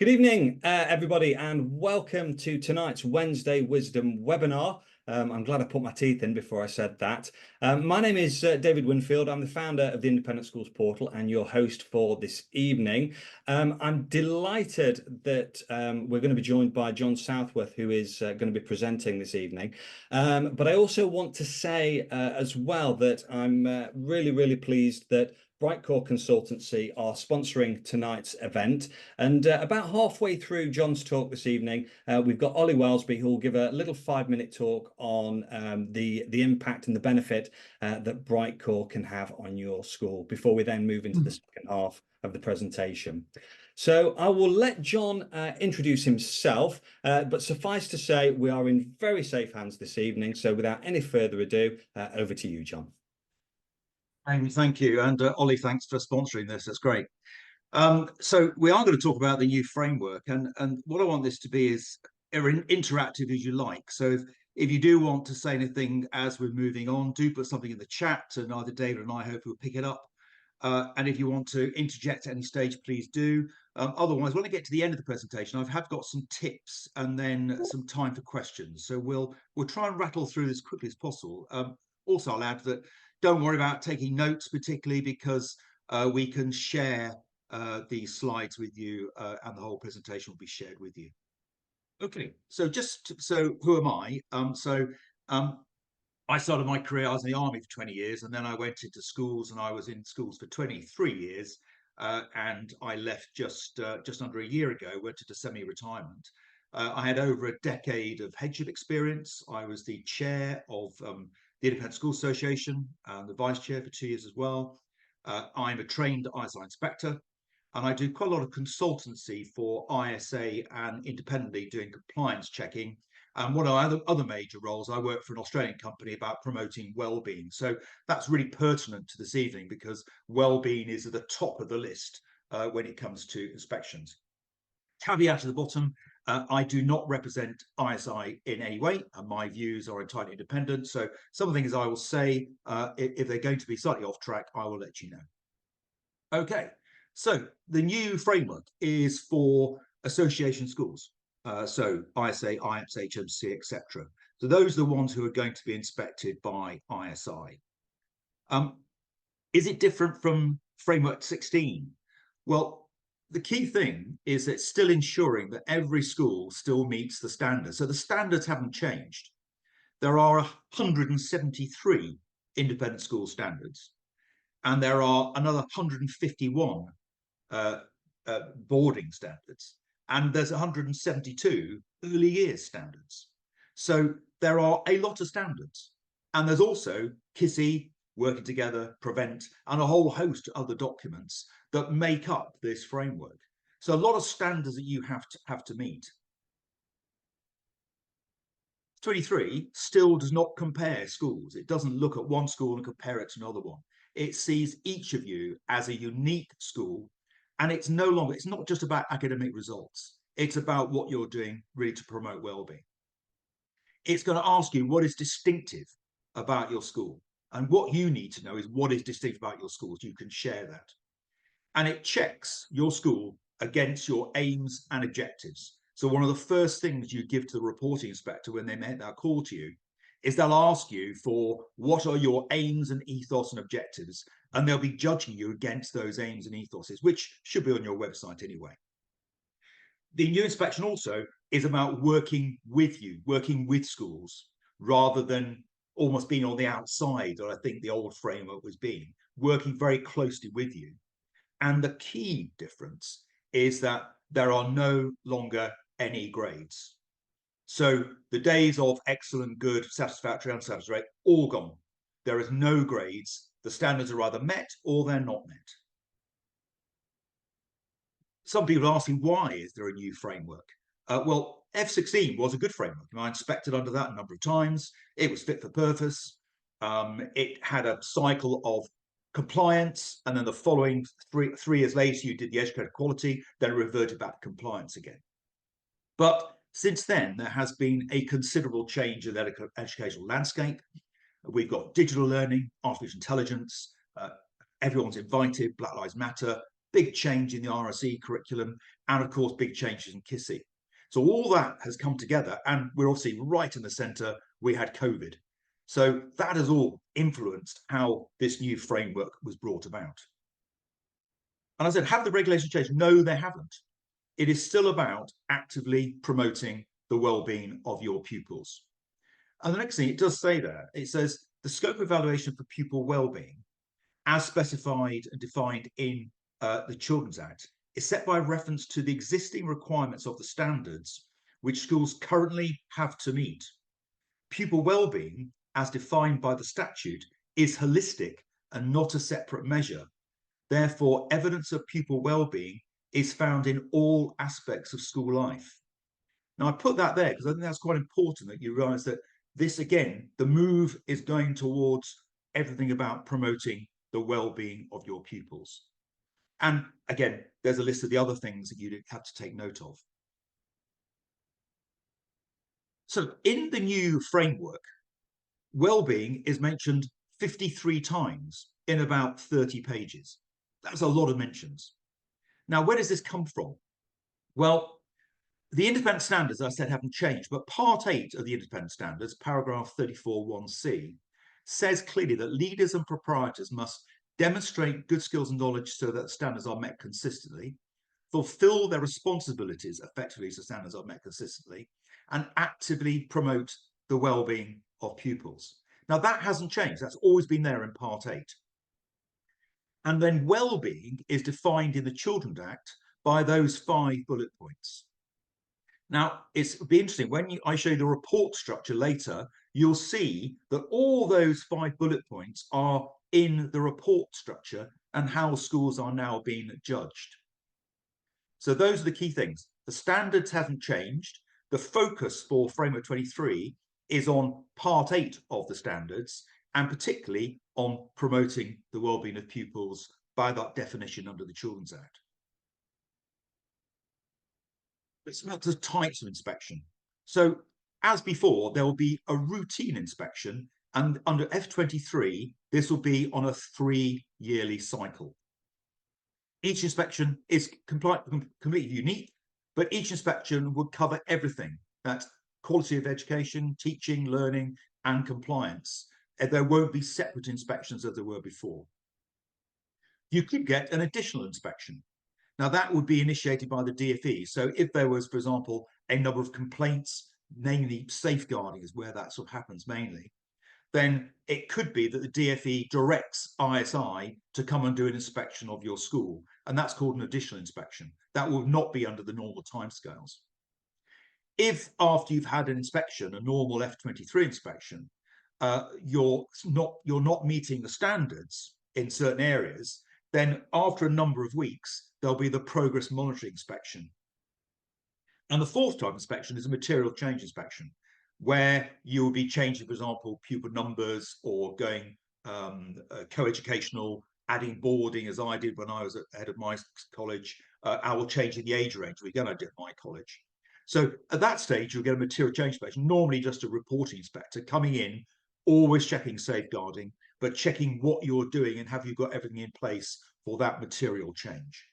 Good evening, everybody, and welcome to tonight's Wednesday Wisdom webinar. I'm glad I put my teeth in before I said that. My name is David Winfield. I'm the founder of the Independent Schools Portal and your host for this evening. I'm delighted that we're going to be joined by John Southworth, who is going to be presenting this evening. But I also want to say as well that I'm really pleased that Brightcore Consultancy are sponsoring tonight's event. And about halfway through John's talk this evening, we've got Ollie Wellesby, who will give a little 5-minute talk on the impact and the benefit that Brightcore can have on your school before we then move into the second half of the presentation. So I will let John introduce himself, but suffice to say, we are in very safe hands this evening. So without any further ado, over to you, John. Thank you. And Ollie, thanks for sponsoring this. That's great. So we are going to talk about the new framework, and what I want this to be is interactive as you like. So if you do want to say anything as we're moving on, do put something in the chat, and either David and I hope will pick it up. And if you want to interject at any stage, please do. Otherwise, when I get to the end of the presentation, I have got some tips and then some time for questions. So we'll try and rattle through this as quickly as possible. Also, I'll add that don't worry about taking notes, particularly because we can share these slides with you, and the whole presentation will be shared with you. Okay, so who am I? I started my career, I was in the army for 20 years, and then I went into schools, and I was in schools for 23 years, and I left just under a year ago, went into semi-retirement. I had over a decade of headship experience. I was the chair of the Independent School Association and the vice chair for 2 years as well. I'm a trained ISI inspector, and I do quite a lot of consultancy for ISA and independently doing compliance checking. And one of other major roles, I work for an Australian company about promoting well-being. So that's really pertinent to this evening because well-being is at the top of the list when it comes to inspections. Caveat at the bottom, I do not represent ISI in any way, and my views are entirely independent. So some of the things I will say, if they're going to be slightly off track, I will let you know. Okay, so the new framework is for association schools. So ISA, IAPS, HMC, etc. So those are the ones who are going to be inspected by ISI. Is it different from Framework 16? Well, the key thing is it's still ensuring that every school still meets the standards. So the standards haven't changed. There are 173 independent school standards, and there are another 151 boarding standards, and there's 172 early years standards. So there are a lot of standards, and there's also KISI, working together, prevent, and a whole host of other documents that make up this framework. So a lot of standards that you have to meet. 23 still does not compare schools. It doesn't look at one school and compare it to another one. It sees each of you as a unique school, and it's not just about academic results. It's about what you're doing really to promote well-being. It's going to ask you what is distinctive about your school. And what you need to know is what is distinct about your schools. You can share that. And it checks your school against your aims and objectives. So one of the first things you give to the reporting inspector when they make that call to you is they'll ask you for what are your aims and ethos and objectives, and they'll be judging you against those aims and ethoses, which should be on your website anyway. The new inspection also is about working with you, working with schools, rather than almost being on the outside, or I think the old framework was being, working very closely with you. And the key difference is that there are no longer any grades. So the days of excellent, good, satisfactory, unsatisfactory, all gone. There is no grades. The standards are either met or they're not met. Some people are asking, why is there a new framework? Well, F16 was a good framework. I inspected under that a number of times. It was fit for purpose. It had a cycle of compliance, and then the following three years later, you did the educator quality, then it reverted back to compliance again. But since then, there has been a considerable change in the educational landscape. We've got digital learning, artificial intelligence, everyone's invited, Black Lives Matter, big change in the RSE curriculum, and of course, big changes in KISSE. So all that has come together, and we're obviously right in the centre. We had COVID. So that has all influenced how this new framework was brought about. And I said, have the regulations changed? No, they haven't. It is still about actively promoting the well-being of your pupils. And the next thing it does say there, it says the scope of evaluation for pupil well-being, as specified and defined in the Children's Act, is set by reference to the existing requirements of the standards which schools currently have to meet. Pupil well-being, as defined by the statute, is holistic and not a separate measure. Therefore, evidence of pupil well-being is found in all aspects of school life. Now, I put that there because I think that's quite important, that you realise that this, again, the move is going towards everything about promoting the well-being of your pupils. And again, there's a list of the other things that you'd have to take note of. So in the new framework, well-being is mentioned 53 times in about 30 pages. That's a lot of mentions. Now, where does this come from? Well, the independent standards, as I said, haven't changed, but Part 8 of the independent standards, paragraph 34(1)(c), says clearly that leaders and proprietors must demonstrate good skills and knowledge so that standards are met consistently, fulfill their responsibilities effectively so standards are met consistently, and actively promote the well-being of pupils. Now, that hasn't changed. That's always been there in Part 8. And then well-being is defined in the Children's Act by those 5 bullet points. Now, it'll be interesting, when I show you the report structure later, you'll see that all those 5 bullet points are in the report structure and how schools are now being judged. So those are the key things. The standards haven't changed. The focus for Framework 23 is on Part 8 of the standards, and particularly on promoting the well-being of pupils by that definition under the Children's Act. It's about the types of inspection. So as before, there will be a routine inspection, and under F23, this will be on a 3-yearly cycle. Each inspection is completely unique, but each inspection would cover everything. That's quality of education, teaching, learning, and compliance. And there won't be separate inspections as there were before. You could get an additional inspection. Now, that would be initiated by the DfE. So if there was, for example, a number of complaints, namely safeguarding is where that sort of happens mainly, then it could be that the DfE directs ISI to come and do an inspection of your school. And that's called an additional inspection. That will not be under the normal timescales. If after you've had an inspection, a normal F23 inspection, you're not meeting the standards in certain areas, then after a number of weeks, there'll be the progress monitoring inspection. And the 4th type of inspection is a material change inspection, where you will be changing, for example, pupil numbers or going co-educational, adding boarding, as I did when I was at head of my college. I will change the age range we're going to do at my college. So at that stage, you'll get a material change inspection, normally just a reporting inspector coming in, always checking safeguarding, but checking what you're doing and have you got everything in place for that material change.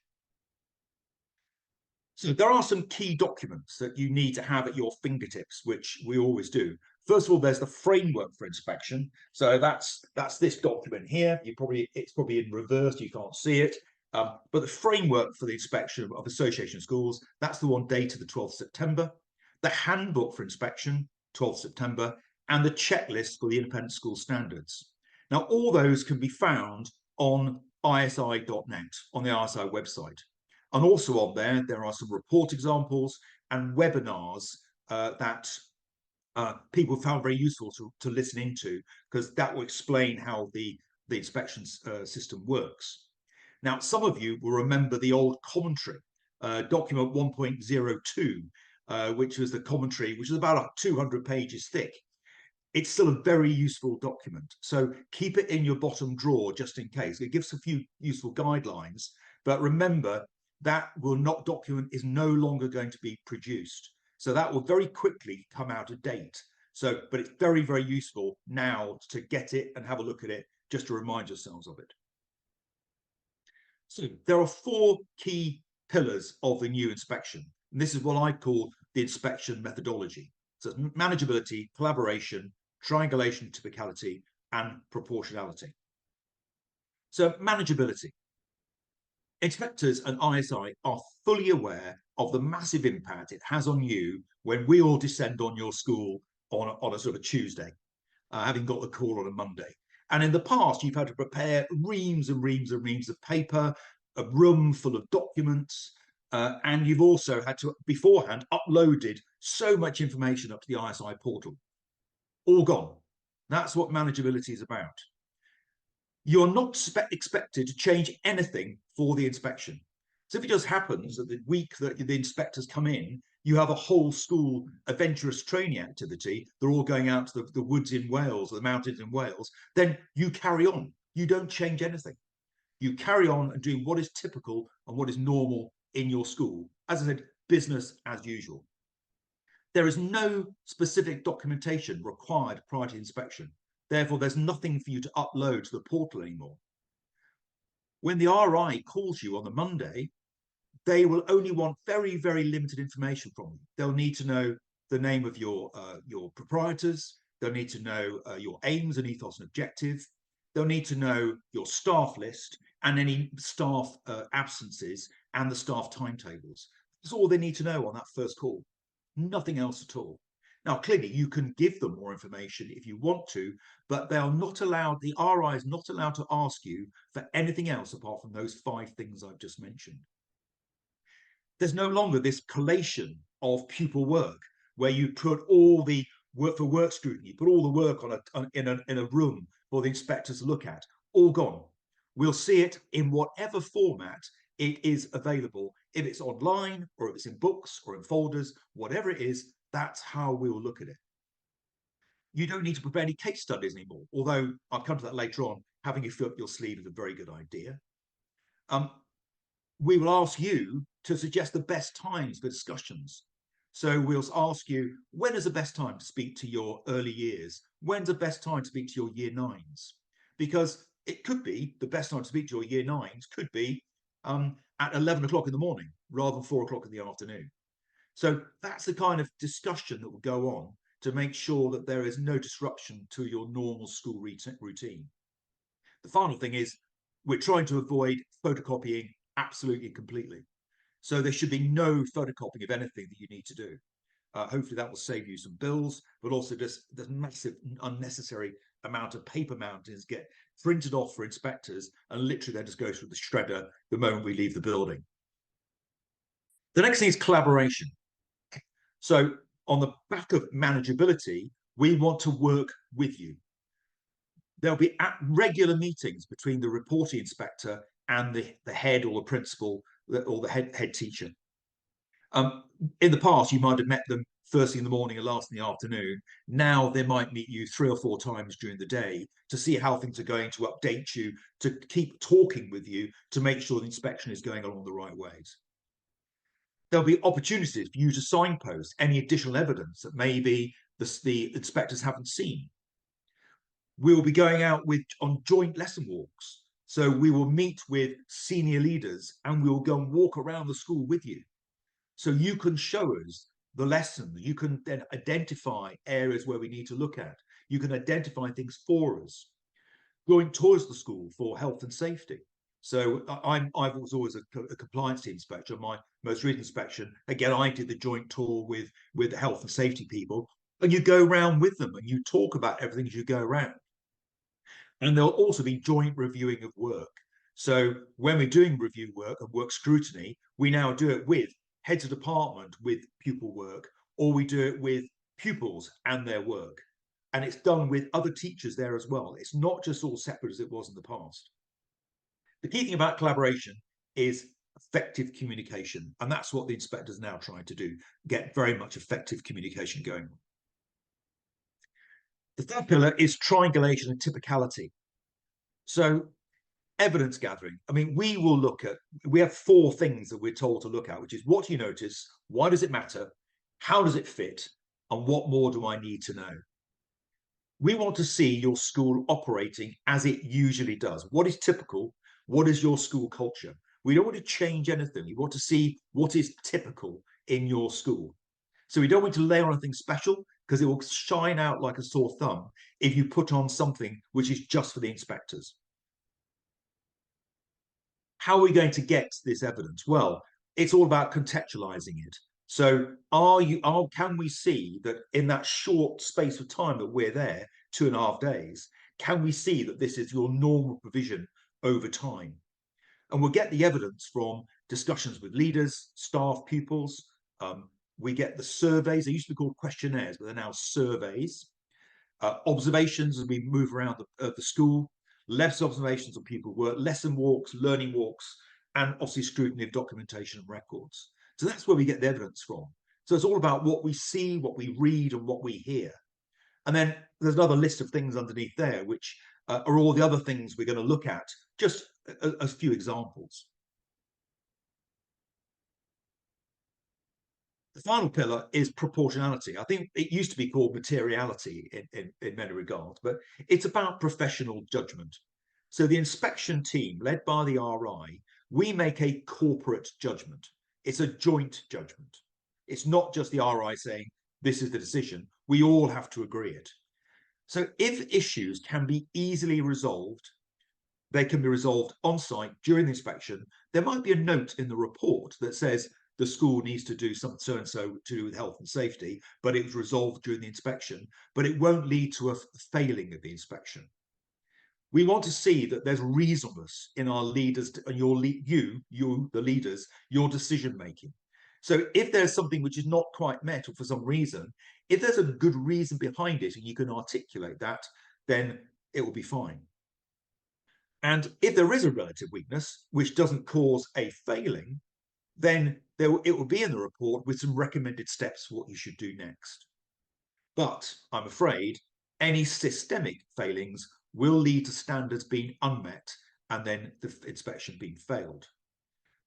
So there are some key documents that you need to have at your fingertips, which we always do. First of all, there's the framework for inspection. So that's this document here. It's probably in reverse, you can't see it. But the framework for the inspection of association schools, that's the one dated the 12th September. The handbook for inspection, 12th September, and the checklist for the independent school standards. Now, all those can be found on isi.net, on the ISI website. And also on there are some report examples and webinars that people found very useful to listen into, because that will explain how the inspection system works. Now, some of you will remember the old commentary, document 1.02, which was the commentary, which is about 200 pages thick. It's still a very useful document. So keep it in your bottom drawer just in case. It gives a few useful guidelines, but remember that document is no longer going to be produced. So that will very quickly come out of date. So, but it's very, very useful now to get it and have a look at it, just to remind yourselves of it. So there are four key pillars of the new inspection. And this is what I call the inspection methodology. So it's manageability, collaboration, triangulation, typicality, and proportionality. So manageability. Inspectors and ISI are fully aware of the massive impact it has on you when we all descend on your school on a sort of a Tuesday, having got the call on a Monday. And in the past, you've had to prepare reams and reams and reams of paper, a room full of documents, and you've also had to beforehand uploaded so much information up to the ISI portal. All gone. That's what manageability is about. You're not expected to change anything for the inspection. So if it just happens that the week that the inspectors come in, you have a whole school adventurous training activity, they're all going out to the woods in Wales, or the mountains in Wales, then you carry on. You don't change anything. You carry on and doing what is typical and what is normal in your school. As I said, business as usual. There is no specific documentation required prior to inspection. Therefore, there's nothing for you to upload to the portal anymore. When the RI calls you on the Monday, they will only want very, very limited information from you. They'll need to know the name of your proprietors. They'll need to know your aims and ethos and objectives. They'll need to know your staff list and any staff absences and the staff timetables. That's all they need to know on that first call. Nothing else at all. Now, clearly, you can give them more information if you want to, but they are not allowed, the RI is not allowed to ask you for anything else apart from those 5 things I've just mentioned. There's no longer this collation of pupil work where you put all the work for work scrutiny, put all the work in a room for the inspectors to look at, all gone. We'll see it in whatever format it is available. If it's online or if it's in books or in folders, whatever it is, that's how we'll look at it. You don't need to prepare any case studies anymore, although I'll come to that later on. Having you fill up your sleeve is a very good idea. We will ask you to suggest the best times for discussions. So we'll ask you, when is the best time to speak to your early years? When's the best time to speak to your year 9s? Because it could be the best time to speak to your year 9s could be at 11 o'clock in the morning rather than 4 o'clock in the afternoon. So that's the kind of discussion that will go on to make sure that there is no disruption to your normal school routine. The final thing is we're trying to avoid photocopying absolutely completely. So there should be no photocopying of anything that you need to do. Hopefully that will save you some bills, but also just the massive unnecessary amount of paper mountains get printed off for inspectors and literally then just go through the shredder the moment we leave the building. The next thing is collaboration. So on the back of manageability, we want to work with you. There'll be regular meetings between the reporting inspector and the head or the principal or the head teacher. In the past, you might have met them first thing in the morning and last in the afternoon. Now they might meet you 3 or 4 times during the day to see how things are going, to update you, to keep talking with you, to make sure the inspection is going along the right ways. There'll be opportunities for you to signpost any additional evidence that maybe the inspectors haven't seen. We'll be going out on joint lesson walks. So we will meet with senior leaders and we will go and walk around the school with you. So you can show us the lesson. You can then identify areas where we need to look at. You can identify things for us. Going towards the school for health and safety. So I was always a compliance team inspector. My most recent inspection, again, I did the joint tour with the health and safety people, and you go around with them and you talk about everything as you go around. And there'll also be joint reviewing of work. So when we're doing review work and work scrutiny, we now do it with heads of department with pupil work, or we do it with pupils and their work. And it's done with other teachers there as well. It's not just all separate as it was in the past. The key thing about collaboration is effective communication. And that's what the inspectors now try to do, get very much effective communication going on. The third pillar is triangulation and typicality. So evidence gathering. I mean, we have 4 things that we're told to look at, which is what do you notice? Why does it matter? How does it fit? And what more do I need to know? We want to see your school operating as it usually does. What is typical? What is your school culture? We don't want to change anything. We want to see what is typical in your school. So we don't want to lay on anything special, because it will shine out like a sore thumb if you put on something which is just for the inspectors. How are we going to get this evidence? Well, it's all about contextualizing it. So can we see that in that short space of time that we're there, 2.5 days, can we see that this is your normal provision over time? And we'll get the evidence from discussions with leaders, staff, pupils. We get the surveys. They used to be called questionnaires, but they're now surveys. Observations as we move around the school, less observations of people work, lesson walks, learning walks, and obviously scrutiny of documentation and records. So that's where we get the evidence from. So it's all about what we see, what we read, and what we hear. And then there's another list of things underneath there, which are all the other things we're going to look at. Just a few examples. The final pillar is proportionality. I think it used to be called materiality in many regards, but it's about professional judgment. So the inspection team, led by the RI, we make a corporate judgment. It's a joint judgment. It's not just the RI saying, this is the decision. We all have to agree it. So if issues can be easily resolved, they can be resolved on site during the inspection. There might be a note in the report that says the school needs to do something so and so to do with health and safety, but it was resolved during the inspection, but it won't lead to a failing of the inspection. We want to see that there's reasonableness in our leaders and you, the leaders, your decision making. So if there's something which is not quite met, or for some reason, if there's a good reason behind it and you can articulate that, then it will be fine. And if there is a relative weakness which doesn't cause a failing, then it will be in the report with some recommended steps for what you should do next. But I'm afraid any systemic failings will lead to standards being unmet and then the inspection being failed.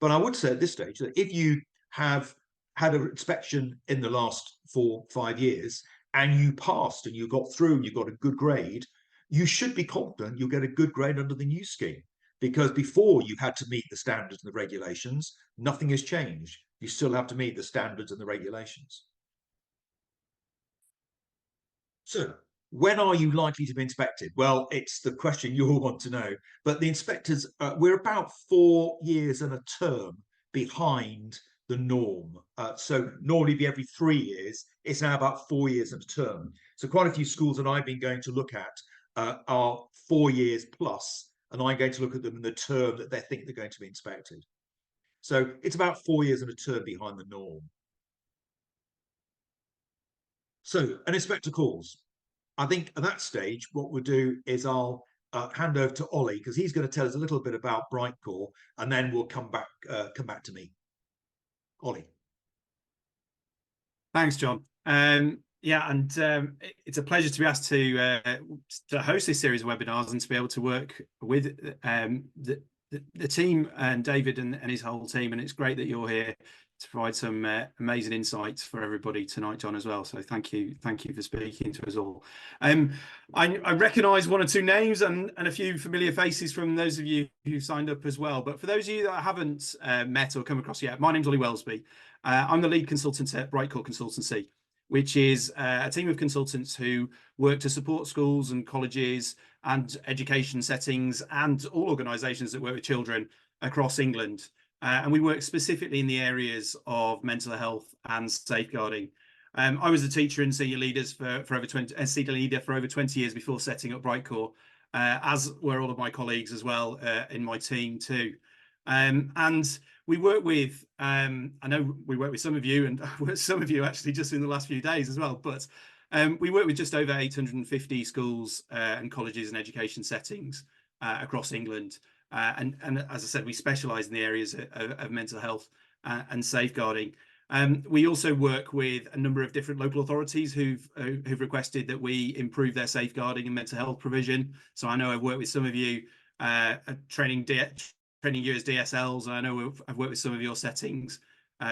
But I would say at this stage that if you have had an inspection in the last 4-5 years and you passed and you got through and you got a good grade, you should be confident you'll get a good grade under the new scheme, because before you had to meet the standards and the regulations, nothing has changed. You still have to meet the standards and the regulations. So when are you likely to be inspected? Well, it's the question you all want to know. But the inspectors, we're about 4 years and a term behind the norm. So normally be every 3 years. It's now about 4 years and a term. So quite a few schools that I've been going to look at are 4 years plus, and I'm going to look at them in the term that they think they're going to be inspected. So it's about 4 years and a term behind the norm. So an inspector calls. I think at that stage, what we'll do is I'll hand over to Ollie, because he's going to tell us a little bit about Brightcore, and then we'll come back to me. Ollie. Thanks, John. Yeah, and it's a pleasure to be asked to host this series of webinars and to be able to work with the team and David and his whole team. And it's great that you're here to provide some amazing insights for everybody tonight, John, as well. So thank you for speaking to us all. I recognise 1 or 2 names and a few familiar faces from those of you who signed up as well. But for those of you that I haven't met or come across yet, my name's Ollie Wellesby. I'm the lead consultant at Brightcore Consultancy, which is a team of consultants who work to support schools and colleges and education settings and all organisations that work with children across England. And we work specifically in the areas of mental health and safeguarding. I was a teacher and senior leader for over 20 years before setting up Brightcore, as were all of my colleagues as well in my team too. And we work with, I know we work with some of you, and some of you actually just in the last few days as well, but we work with just over 850 schools and colleges and education settings across England. And as I said, we specialise in the areas of mental health and safeguarding. We also work with a number of different local authorities who've requested that we improve their safeguarding and mental health provision. So I know I've worked with some of you training you as DSLs. And I know I've worked with some of your settings,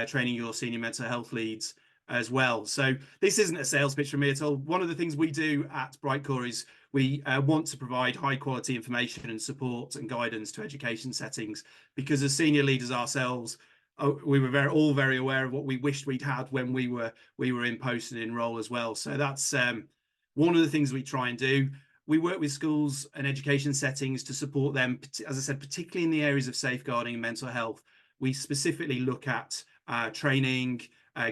training your senior mental health leads as well. So this isn't a sales pitch from me at all. One of the things we do at Brightcore is we want to provide high quality information and support and guidance to education settings, because as senior leaders ourselves, we were all very aware of what we wished we'd had when we were in post and in role as well. So that's one of the things we try and do. We work with schools and education settings to support them, as I said, particularly in the areas of safeguarding and mental health. We specifically look at training,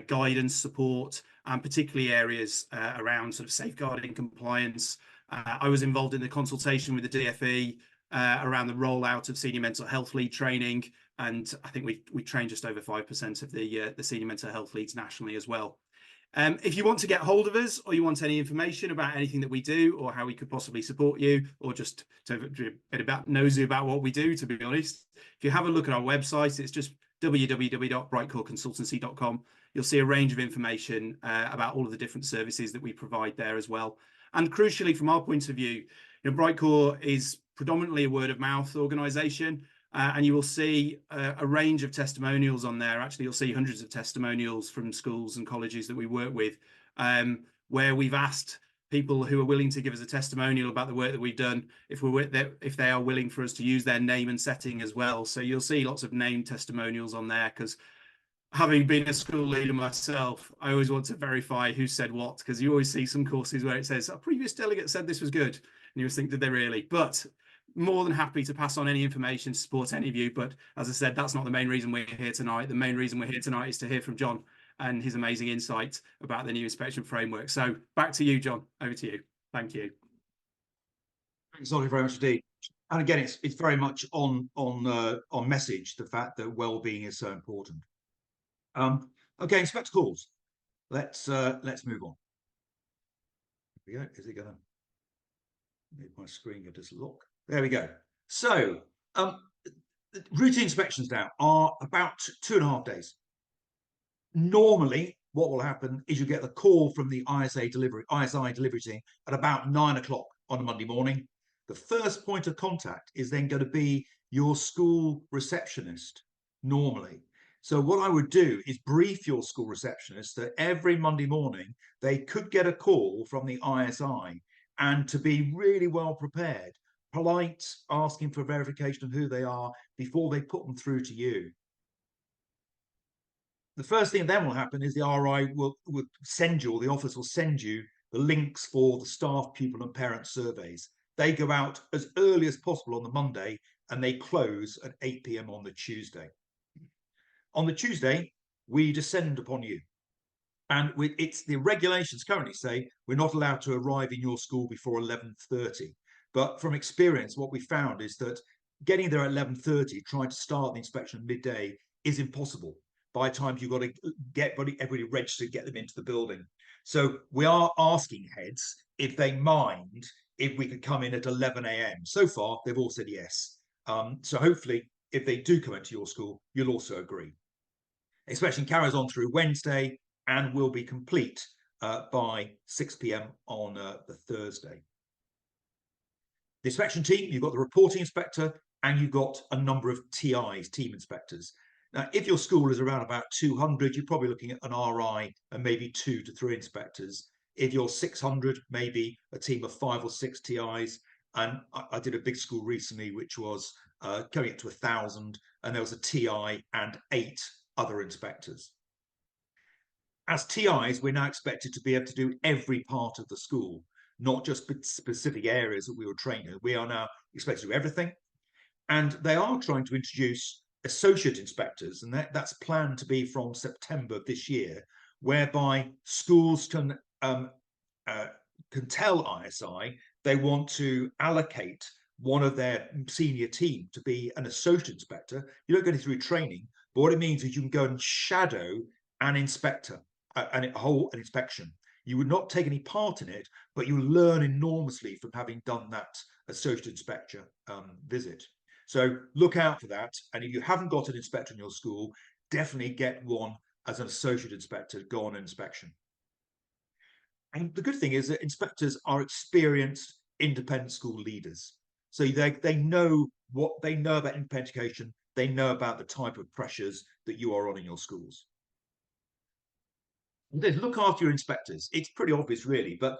guidance, support, and particularly areas around sort of safeguarding compliance. I was involved in the consultation with the DfE around the rollout of senior mental health lead training, and I think we trained just over 5% of the senior mental health leads nationally as well. If you want to get hold of us, or you want any information about anything that we do or how we could possibly support you, or just to a bit about nosy about what we do, to be honest, if you have a look at our website, it's just www.brightcoreconsultancy.com. You'll see a range of information about all of the different services that we provide there as well. And crucially, from our point of view, Brightcore is predominantly a word of mouth organisation. And you will see a range of testimonials on there. Actually, you'll see hundreds of testimonials from schools and colleges that we work with, where we've asked people who are willing to give us a testimonial about the work that we've done, if they are willing for us to use their name and setting as well. So you'll see lots of name testimonials on there, because having been a school leader myself, I always want to verify who said what, because you always see some courses where it says a previous delegate said this was good, and you always think, did they really? But more than happy to pass on any information to support any of you. But as I said, that's not the main reason we're here tonight. The main reason we're here tonight is to hear from John and his amazing insight about the new inspection framework. So back to you, John. Over to you. Thank you. Thanks, Ollie, very much indeed. And again, it's very much on message, the fact that well-being is so important. Okay, inspector calls. Let's move on. Here we go. Is it going to make my screen go just look? There we go. So routine inspections now are about 2.5 days. Normally, what will happen is you get the call from the ISI delivery team at about 9 o'clock on a Monday morning. The first point of contact is then going to be your school receptionist, normally. So what I would do is brief your school receptionist that every Monday morning they could get a call from the ISI, and to be really well prepared, polite, asking for verification of who they are before they put them through to you. The first thing then will happen is the RI will send you, or the office will send you, the links for the staff, pupil and parent surveys. They go out as early as possible on the Monday, and they close at 8 p.m. on the Tuesday. On the Tuesday, we descend upon you. And it's the regulations currently say we're not allowed to arrive in your school before 11:30. But from experience, what we found is that getting there at 11:30, trying to start the inspection midday, is impossible. By the time you've got to get everybody registered, get them into the building. So we are asking heads if they mind if we could come in at 11 a.m. So far, they've all said yes. So hopefully, if they do come into your school, you'll also agree. Inspection carries on through Wednesday and will be complete by 6 p.m. on the Thursday. The inspection team, you've got the reporting inspector, and you've got a number of TIs, team inspectors. Now, if your school is around about 200, you're probably looking at an RI and maybe 2 to 3 inspectors. If you're 600, maybe a team of 5 or 6 TIs. And I did a big school recently, which was going up to 1,000, and there was a TI and 8 other inspectors. As TIs, we're now expected to be able to do every part of the school, not just specific areas that we were trained in. We are now expected to do everything. And they are trying to introduce associate inspectors, and that's planned to be from September of this year, whereby schools can tell ISI they want to allocate one of their senior team to be an associate inspector. You don't go through training, but what it means is you can go and shadow an inspector, an inspection. You would not take any part in it, but you learn enormously from having done that associate inspector visit. So look out for that. And if you haven't got an inspector in your school, definitely get one as an associate inspector, go on an inspection. And the good thing is that inspectors are experienced independent school leaders. So they know what they know about independent education. They know about the type of pressures that you are on in your schools. Look after your inspectors. It's pretty obvious, really. But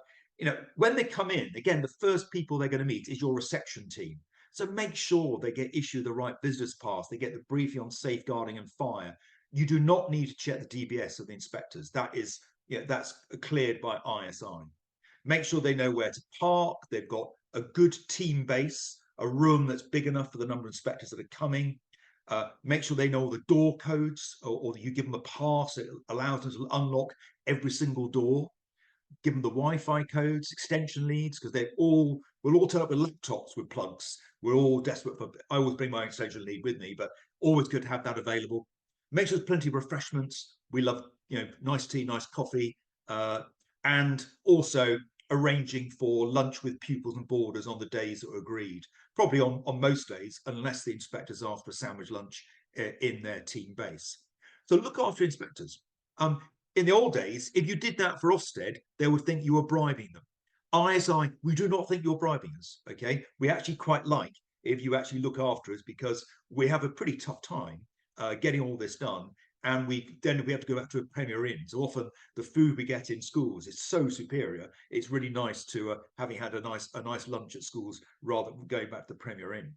when they come in, again, the first people they're going to meet is your reception team. So make sure they get issued the right business pass. They get the briefing on safeguarding and fire. You do not need to check the DBS of the inspectors. That's cleared by ISI. Make sure they know where to park. They've got a good team base, a room that's big enough for the number of inspectors that are coming. Make sure they know all the door codes, or you give them a pass. It allows them to unlock every single door. Give them the Wi-Fi codes, extension leads, because we'll all turn up with laptops with plugs. We're all desperate for. I always bring my extension lead with me, but always good to have that available. Make sure there's plenty of refreshments. We love nice tea, nice coffee, and also arranging for lunch with pupils and boarders on the days that are agreed. Probably on most days, unless the inspectors ask for a sandwich lunch in their team base. So look after inspectors. In the old days, if you did that for Ofsted, they would think you were bribing them. ISI, we do not think you're bribing us, okay? We actually quite like if you actually look after us, because we have a pretty tough time getting all this done. And we have to go back to a Premier Inn. So often the food we get in schools is so superior. It's really nice to having had a nice lunch at schools rather than going back to the Premier Inn.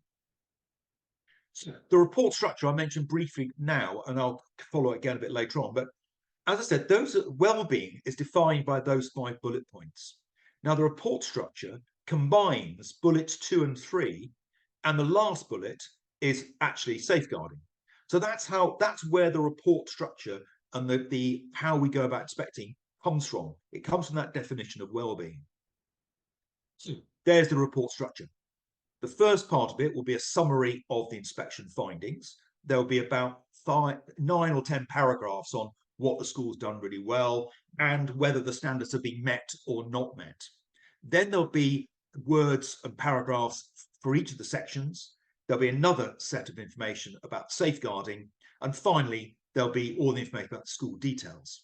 So the report structure I mentioned briefly now, and I'll follow it again a bit later on. But as I said, well-being is defined by those 5 bullet points. Now the report structure combines bullets 2 and 3, and the last bullet is actually safeguarding. So that's where the report structure and the how we go about inspecting comes from. It comes from that definition of well-being. So there's the report structure. The first part of it will be a summary of the inspection findings. There'll be about 9 or 10 paragraphs on what the school's done really well and whether the standards have been met or not met. Then there'll be words and paragraphs for each of the sections. There'll be another set of information about safeguarding, and finally there'll be all the information about the school details.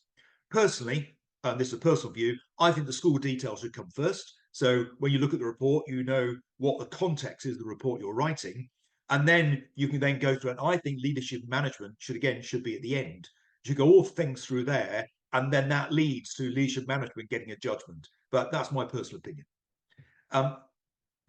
Personally, and this is a personal view, I think the school details should come first. So when you look at the report, you know what the context is of the report you're writing, and then you can then go through it. I think leadership management should be at the end. You go all things through there, and then that leads to leadership management getting a judgment. But that's my personal opinion.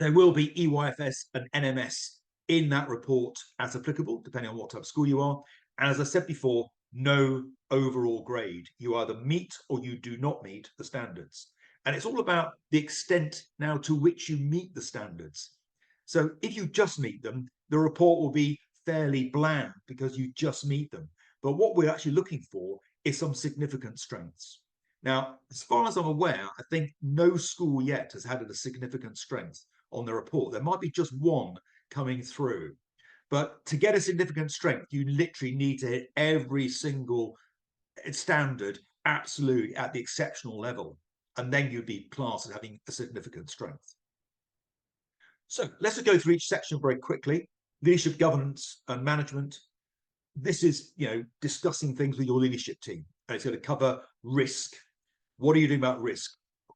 There will be EYFS and NMS in that report as applicable, depending on what type of school you are. And as I said before, no overall grade. You either meet or you do not meet the standards. And it's all about the extent now to which you meet the standards. So if you just meet them, the report will be fairly bland because you just meet them. But what we're actually looking for is some significant strengths. Now, as far as I'm aware, I think no school yet has had a significant strength on the report. There might be just one coming through. But to get a significant strength, you literally need to hit every single standard absolutely at the exceptional level. And then you'd be classed as having a significant strength. So let's just go through each section very quickly. Leadership, governance, and management. This is, discussing things with your leadership team. And it's going to cover risk. What are you doing about risk?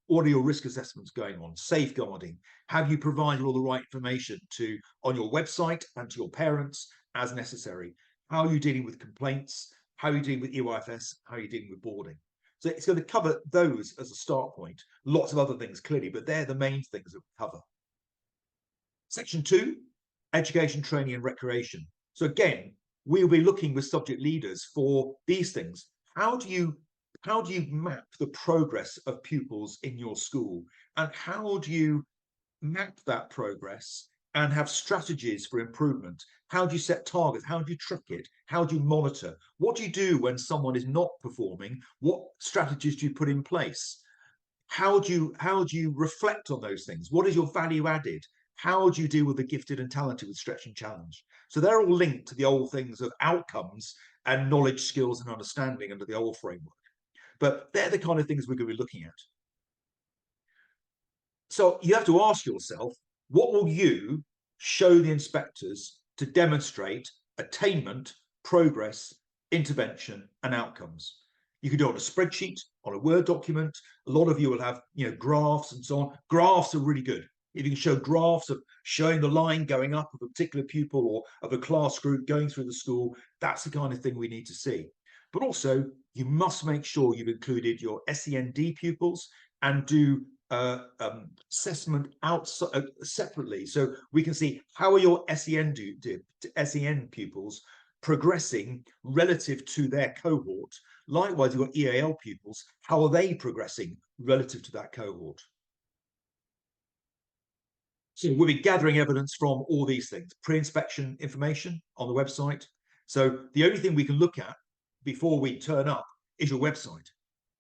What are your risk assessments going on? Safeguarding. Have you provided all the right information on your website and to your parents as necessary? How are you dealing with complaints? How are you dealing with EYFS? How are you dealing with boarding? So it's going to cover those as a start point. Lots of other things, clearly, but they're the main things that we cover. Section 2, education, training and recreation. So again, we'll be looking with subject leaders for these things. How do you map the progress of pupils in your school? And how do you map that progress and have strategies for improvement? How do you set targets? How do you track it? How do you monitor? What do you do when someone is not performing? What strategies do you put in place? How do you reflect on those things? What is your value added? How do you deal with the gifted and talented with stretch and challenge? So they're all linked to the old things of outcomes and knowledge, skills and understanding under the old framework. But they're the kind of things we're going to be looking at. So you have to ask yourself, what will you show the inspectors to demonstrate attainment, progress, intervention and outcomes? You could do it on a spreadsheet, on a Word document. A lot of you will have, graphs and so on. Graphs are really good. If you can show graphs of showing the line going up of a particular pupil or of a class group going through the school, that's the kind of thing we need to see. But also You must make sure you've included your SEND pupils and do assessment outside separately, so we can see how are your SEN pupils progressing relative to their cohort. Likewise, you've got EAL pupils, how are they progressing relative to that cohort? So we'll be gathering evidence from all these things, pre-inspection information on the website. So the only thing we can look at before we turn up is your website.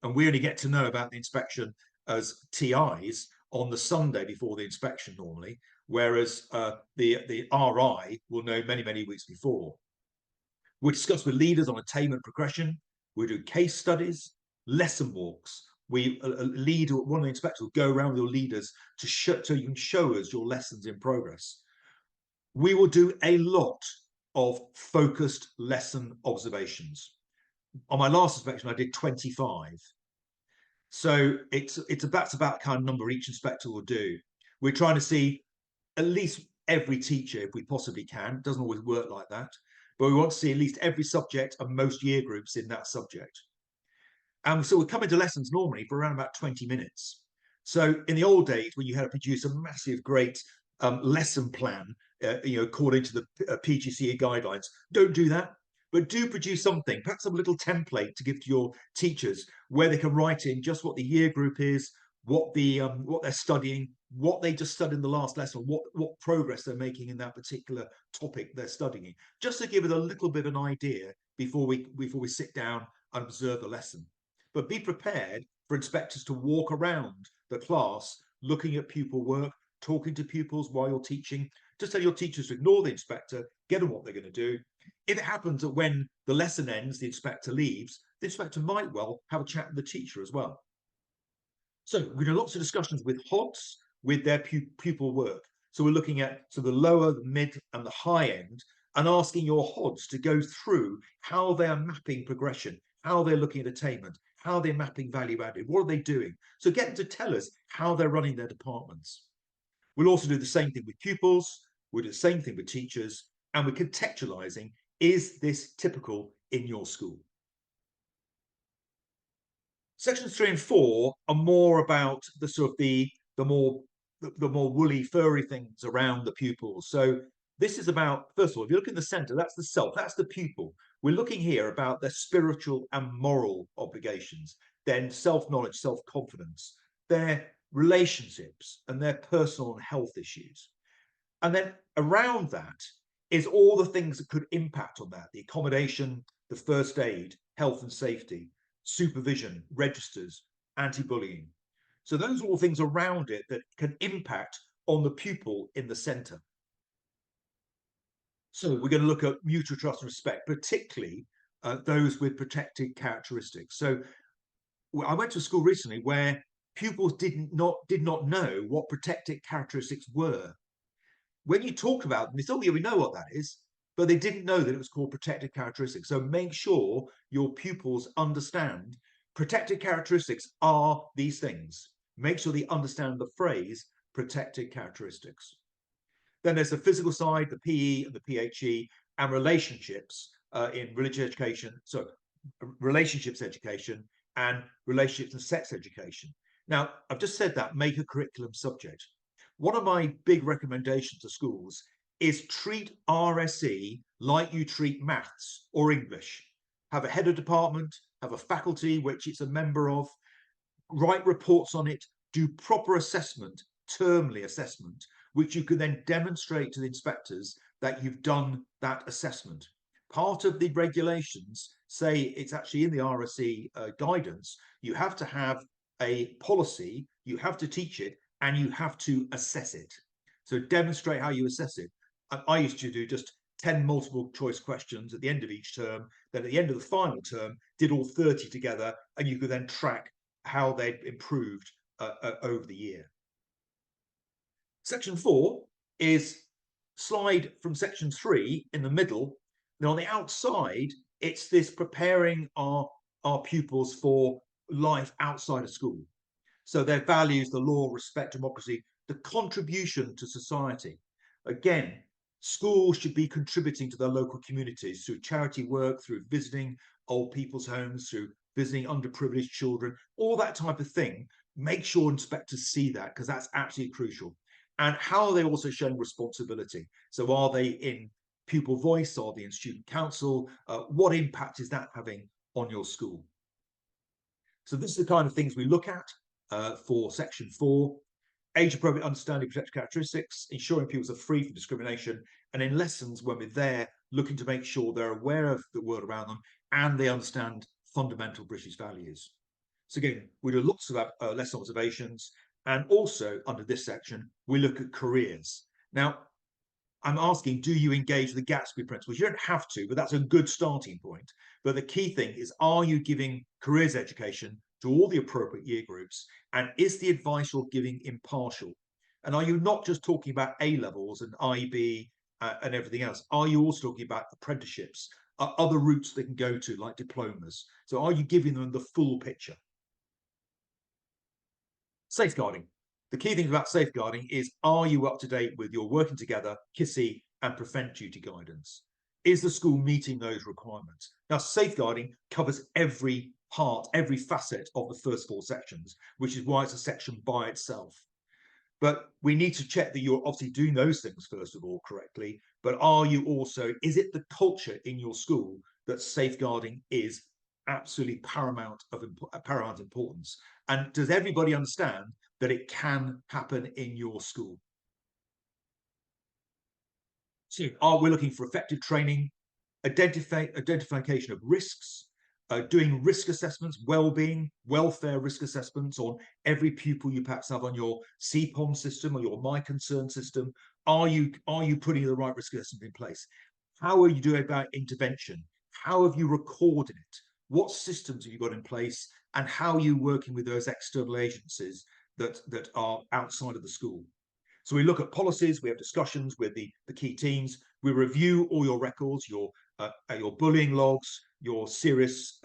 And we only get to know about the inspection as TIs on the Sunday before the inspection normally, whereas the RI will know many, many weeks before. We'll discuss with leaders on attainment progression. We'll do case studies, lesson walks. One of the inspectors will go around with your leaders to show, so you can show us your lessons in progress. We will do a lot of focused lesson observations. On my last inspection, I did 25. So that's about the kind of number each inspector will do. We're trying to see at least every teacher if we possibly can. It doesn't always work like that, but we want to see at least every subject and most year groups in that subject. And so we come into lessons normally for around about 20 minutes. So in the old days, when you had to produce a massive, great lesson plan, according to the PGCE guidelines, don't do that. But do produce something, perhaps a little template to give to your teachers where they can write in just what the year group is, what they're studying, what they just studied in the last lesson, what progress they're making in that particular topic they're studying, just to give it a little bit of an idea before we sit down and observe the lesson. But be prepared for inspectors to walk around the class, looking at pupil work, talking to pupils while you're teaching. Just tell your teachers to ignore the inspector, get them what they're going to do. If it happens that when the lesson ends, the inspector leaves, the inspector might well have a chat with the teacher as well. So we do lots of discussions with HODs, with their pupil work. So we're looking at the lower, the mid, and the high end, and asking your HODs to go through how they are mapping progression, how they're looking at attainment, how they're mapping value added, what are they doing? So get them to tell us how they're running their departments. We'll also do the same thing with pupils, we'll do the same thing with teachers, and we're contextualizing, is this typical in your school? Sections 3 and 4 are more about the more woolly, furry things around the pupils. So this is about, first of all, if you look in the center, that's the self, that's the pupil. We're looking here about their spiritual and moral obligations, then self-knowledge, self-confidence, their relationships, and their personal and health issues. And then around that is all the things that could impact on that: the accommodation, the first aid, health and safety, supervision, registers, anti-bullying. So those are all things around it that can impact on the pupil in the centre. So we're going to look at mutual trust and respect, particularly those with protected characteristics. So I went to a school recently where pupils did not know what protected characteristics were. When you talk about them, they thought, yeah, we know what that is, but they didn't know that it was called protected characteristics. So make sure your pupils understand protected characteristics are these things. Make sure they understand the phrase protected characteristics. Then there's the physical side, the PE and the PHE, and relationships in religious education, so relationships education and relationships and sex education. Now, I've just said that, make a curriculum subject. One of my big recommendations to schools is treat RSE like you treat maths or English. Have a head of department, have a faculty which it's a member of, write reports on it, do proper assessment, termly assessment, which you can then demonstrate to the inspectors that you've done that assessment. Part of the regulations say, it's actually in the RSE guidance, you have to have a policy, you have to teach it, and you have to assess it. So demonstrate how you assess it. I used to do just 10 multiple choice questions at the end of each term. Then at the end of the final term, did all 30 together, and you could then track how they'd improved over the year. Section 4 is slide from section 3 in the middle. Now on the outside, it's this preparing our pupils for life outside of school. So their values, the law, respect, democracy, the contribution to society. Again, schools should be contributing to their local communities through charity work, through visiting old people's homes, through visiting underprivileged children, all that type of thing. Make sure inspectors see that, because that's absolutely crucial. And how are they also showing responsibility? So are they in pupil voice? Are they in student council? What impact is that having on your school? So this is the kind of things we look at for section 4. Age appropriate understanding of protected characteristics, ensuring pupils are free from discrimination, and in lessons when we're there, looking to make sure they're aware of the world around them and they understand fundamental British values. So again, we do lots of lesson observations, and also under this section, we look at careers. Now, I'm asking, do you engage the Gatsby principles? You don't have to, but that's a good starting point. But the key thing is, are you giving careers education to all the appropriate year groups? And is the advice you're giving impartial? And are you not just talking about A-levels and IB and everything else? Are you also talking about apprenticeships, other routes they can go to, like diplomas? So are you giving them the full picture? Safeguarding. The key thing about safeguarding is, are you up to date with your working together, KISSE and prevent duty guidance? Is the school meeting those requirements? Now, safeguarding covers every part, every facet of the first 4 sections, which is why it's a section by itself. But we need to check that you're obviously doing those things, first of all, correctly. But are you also, is it the culture in your school that safeguarding is absolutely paramount importance? And does everybody understand that it can happen in your school? So we're looking for effective training, identification of risks, doing risk assessments, well-being, welfare risk assessments on every pupil you perhaps have on your CPOM system or your My Concern system. Are you putting the right risk assessment in place? How are you doing about intervention? How have you recorded it? What systems have you got in place? And how are you working with those external agencies that are outside of the school? So we look at policies, we have discussions with the key teams, we review all your records, your bullying logs, your serious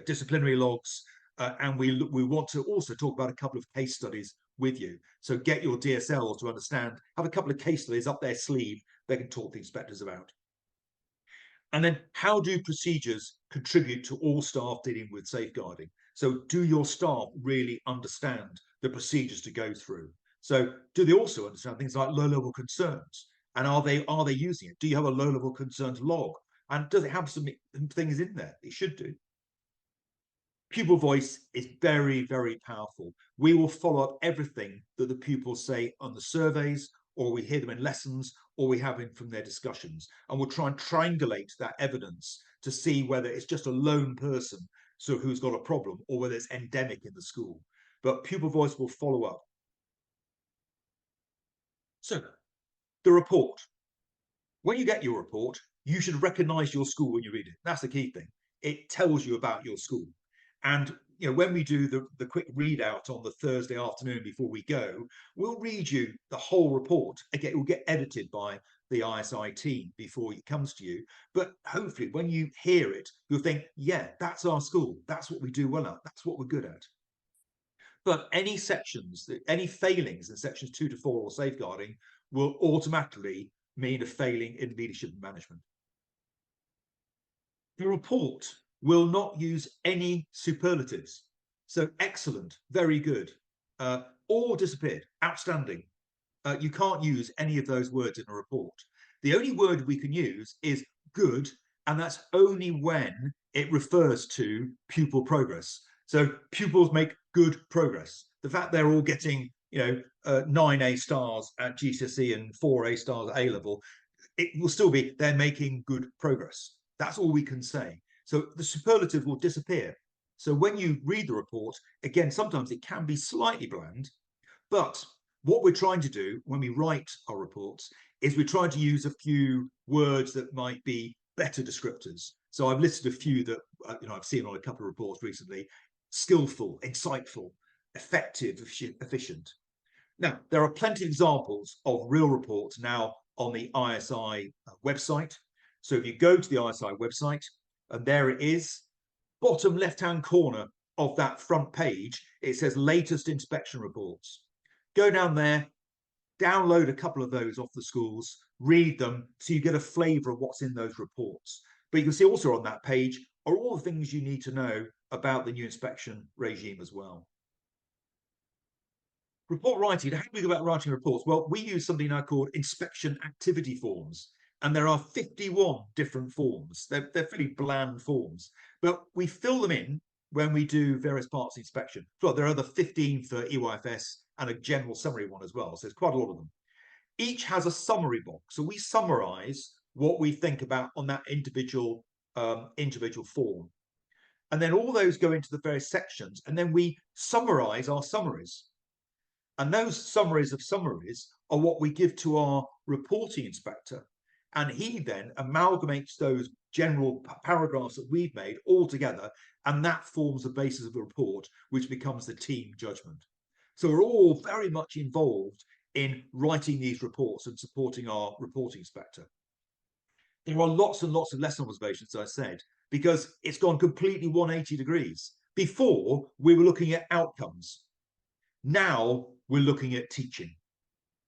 disciplinary logs, and we want to also talk about a couple of case studies with you. So get your DSLs to understand, have a couple of case studies up their sleeve they can talk to the inspectors about. And then, how do procedures contribute to all staff dealing with safeguarding? So do your staff really understand the procedures to go through? So do they also understand things like low-level concerns? And are they using it? Do you have a low-level concerns log? And does it have some things in there? It should do. Pupil voice is very, very powerful. We will follow up everything that the pupils say on the surveys, or we hear them in lessons, or we have them from their discussions. And we'll try and triangulate that evidence to see whether it's just a lone person who's got a problem, or whether it's endemic in the school. But pupil voice will follow up. So, the report. When you get your report, you should recognise your school when you read it. That's the key thing. It tells you about your school. And when we do the quick readout on the Thursday afternoon before we go, we'll read you the whole report. Again, it will get edited by the ISI team before it comes to you. But hopefully when you hear it, you'll think, yeah, that's our school. That's what we do well at. That's what we're good at. But any failings in sections 2 to 4 or safeguarding will automatically mean a failing in leadership and management. The report will not use any superlatives. So excellent, very good, all disappeared, outstanding. You can't use any of those words in a report. The only word we can use is good, and that's only when it refers to pupil progress. So pupils make good progress. The fact they're all getting 9 A stars at GCSE and 4 A stars at A level, it will still be they're making good progress. That's all we can say. So the superlative will disappear. So when you read the report, again, sometimes it can be slightly bland, but what we're trying to do when we write our reports is we're trying to use a few words that might be better descriptors. So I've listed a few that I've seen on a couple of reports recently: skillful, insightful, effective, efficient. Now, there are plenty of examples of real reports now on the ISI website. So if you go to the ISI website, and there it is, bottom left-hand corner of that front page, it says latest inspection reports. Go down there, download a couple of those off the schools, read them, so you get a flavour of what's in those reports. But you can see also on that page are all the things you need to know about the new inspection regime as well. Report writing. How do we go about writing reports? Well, we use something now called inspection activity forms, and there are 51 different forms. They're fairly bland forms, but we fill them in when we do various parts of the inspection. So there are other 15 for EYFS and a general summary one as well. So there's quite a lot of them. Each has a summary box. So we summarize what we think about on that individual form. And then all those go into the various sections, and then we summarize our summaries. And those summaries of summaries are what we give to our reporting inspector. And he then amalgamates those general paragraphs that we've made all together, and that forms the basis of the report, which becomes the team judgment. So we're all very much involved in writing these reports and supporting our reporting inspector. There are lots and lots of lesson observations, as I said, because it's gone completely 180 degrees. Before, we were looking at outcomes. Now we're looking at teaching.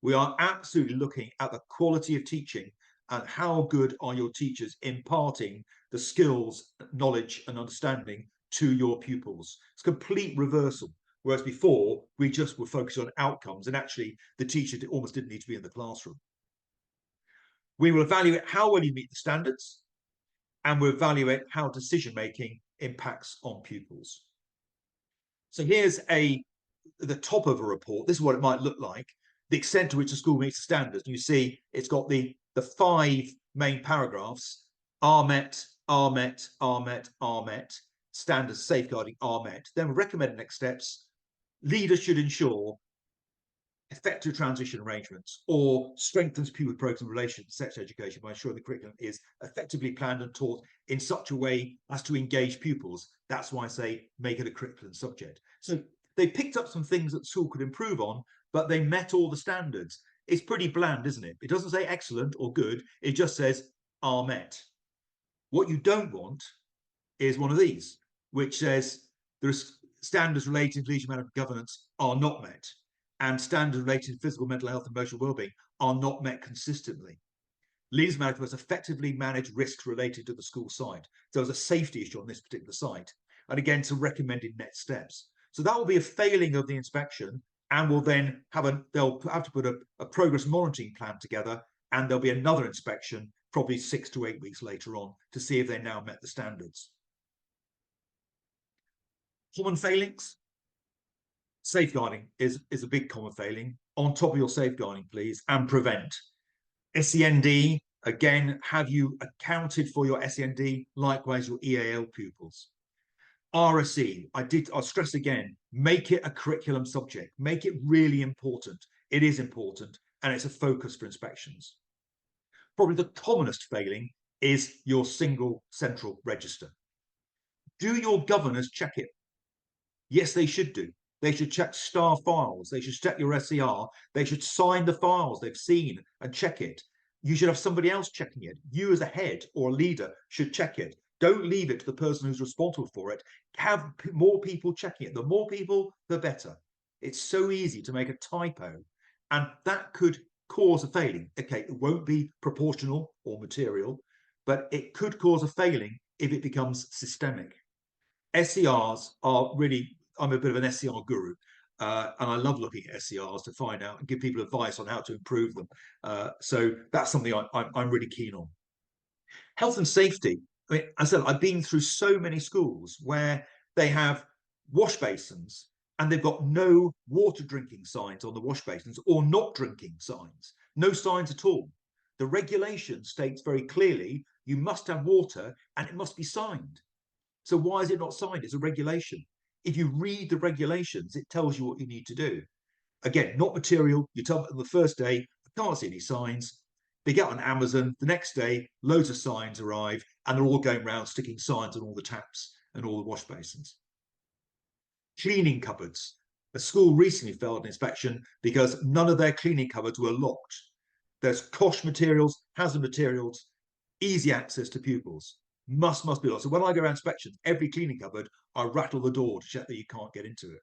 We are absolutely looking at the quality of teaching and how good are your teachers imparting the skills, knowledge and understanding to your pupils. It's a complete reversal. Whereas before, we just were focused on outcomes, and actually the teacher almost didn't need to be in the classroom. We will evaluate how well you meet the standards, and we'll evaluate how decision-making impacts on pupils. So here's the top of a report. This is what it might look like, the extent to which the school meets the standards. And you see it's got the 5 main paragraphs: are met, are met, are met, are met, standards safeguarding are met. Then recommended next steps. Leaders should ensure effective transition arrangements or strengthens pupil programs in relation to sex education by ensuring the curriculum is effectively planned and taught in such a way as to engage pupils. That's why I say make it a curriculum subject. So they picked up some things that the school could improve on, but they met all the standards. It's pretty bland, isn't it? It doesn't say excellent or good. It just says are met. What you don't want is one of these, which says there's standards relating to leadership management governance are not met, and standards relating to physical, mental health and emotional well-being are not met consistently. Leadership management must effectively manage risks related to the school site. So there's a safety issue on this particular site. And again, some recommended next steps. So that will be a failing of the inspection, and will then they'll have to put a progress monitoring plan together, and there'll be another inspection probably 6 to 8 weeks later on to see if they now met the standards. Common failings. Safeguarding is a big common failing. On top of your safeguarding, please, and prevent. SEND, again, have you accounted for your SEND? Likewise, your EAL pupils. RSE, I'll stress again, make it a curriculum subject. Make it really important. It is important, and it's a focus for inspections. Probably the commonest failing is your single central register. Do your governors check it? Yes, they should do. They should check star files. They should check your SER. They should sign the files they've seen and check it. You should have somebody else checking it. You as a head or a leader should check it. Don't leave it to the person who's responsible for it. Have more people checking it. The more people, the better. It's so easy to make a typo, and that could cause a failing. Okay, it won't be proportional or material, but it could cause a failing if it becomes systemic. SERs are really, I'm a bit of an SER guru, and I love looking at SERs to find out and give people advice on how to improve them. So that's something I'm really keen on. Health and safety. I mean, as I said, I've been through so many schools where they have wash basins and they've got no water drinking signs on the wash basins, or not drinking signs, no signs at all. The regulation states very clearly you must have water and it must be signed. So why is it not signed? It's a regulation. If you read the regulations, it tells you what you need to do. Again, not material. You tell them the first day, I can't see any signs. They get on Amazon. The next day, loads of signs arrive, and they're all going around sticking signs on all the taps and all the wash basins. Cleaning cupboards. A school recently failed an inspection because none of their cleaning cupboards were locked. There's COSH materials, hazard materials, easy access to pupils. Must be locked. So when I go around inspections, every cleaning cupboard, I rattle the door to check that you can't get into it.